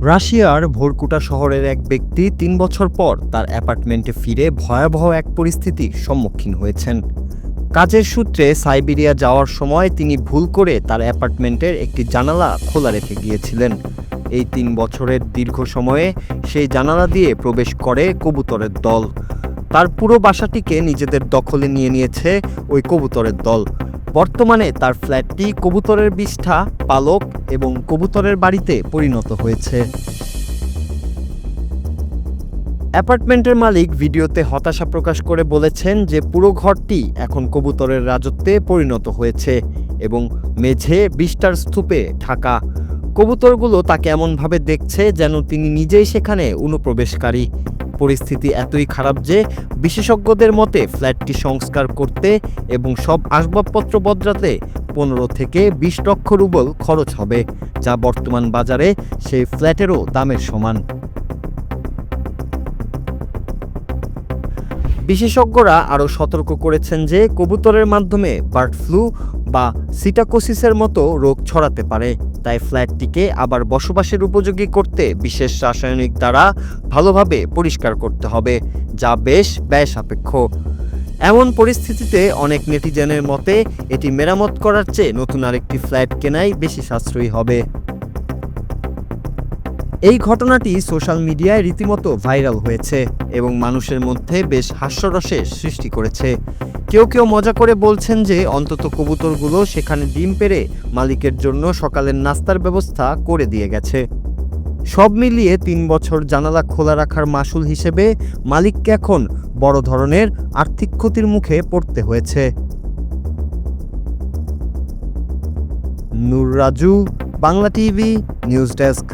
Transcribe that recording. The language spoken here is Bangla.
রাশিয়ার ভোরকুটা শহরের এক ব্যক্তি ৩ বছর পর তার অ্যাপার্টমেন্টে ফিরে ভয়াবহ এক পরিস্থিতির সম্মুখীন হয়েছেন। কাজের সূত্রে সাইবেরিয়া যাওয়ার সময় তিনি ভুল করে তার অ্যাপার্টমেন্টের একটি জানালা খোলা রেখে গিয়েছিলেন। এই ৩ বছরের দীর্ঘ সময়ে সেই জানালা দিয়ে প্রবেশ করে কবুতরের দল। তার পুরো বাসাটিকে নিজেদের দখলে নিয়ে নিয়েছে ওই কবুতরের দল। বর্তমানে তার ফ্ল্যাটটি কবুতরের বিষ্ঠা, পালক এবং কবুতরের বাড়িতে পরিণত হয়েছে। অ্যাপার্টমেন্টের মালিক ভিডিওতে হতাশা প্রকাশ করে বলেছেন যে পুরো ঘরটি এখন কবুতরের রাজত্বে পরিণত হয়েছে এবং মেঝে বিষ্ঠার স্তূপে ঢাকা। কবুতরগুলো তাকে এমনভাবে দেখছে যেন তিনি নিজেই সেখানে অনুপ্রবেশকারী। পরিস্থিতি এতই খারাপ যে বিশেষজ্ঞদের মতে ফ্ল্যাটটি সংস্কার করতে এবং সব আসবাবপত্র বদলাতে ১৫ থেকে ২০ লক্ষ রুবল খরচ হবে, যা বর্তমান বাজারে সেই ফ্ল্যাটেরও দামের সমান। বিশেষজ্ঞরা আরও সতর্ক করেছেন যে কবুতরের মাধ্যমে বার্ড ফ্লু বা সিটাকোসিসের মতো রোগ ছড়াতে পারে, তাই ফ্ল্যাটটিকে আবার বসবাসের উপযোগী করতে বিশেষ রাসায়নিক দ্বারা ভালোভাবে পরিষ্কার করতে হবে, যা বেশ ব্যয় সাপেক্ষ। এমন পরিস্থিতিতে অনেক নেটিজেনের মতে এটি মেরামত করার চেয়ে নতুন আরেকটি ফ্ল্যাট কেনাই বেশি সাশ্রয়ী হবে। এই ঘটনাটি সোশ্যাল মিডিয়ায় রীতিমতো ভাইরাল হয়েছে এবং মানুষের মধ্যে বেশ হাস্যরসের সৃষ্টি করেছে। কেউ কেউ মজা করে বলছেন যে অন্তত কবুতরগুলো সেখানে ডিম পেড়ে মালিকের জন্য সকালের নাস্তার ব্যবস্থা করে দিয়ে গেছে। সব মিলিয়ে ৩ বছর জানালা খোলা রাখার মাশুল হিসেবে মালিককে এখন বড় ধরনের আর্থিক ক্ষতির মুখে পড়তে হয়েছে। Nur Raju, Bangla TV, news desk.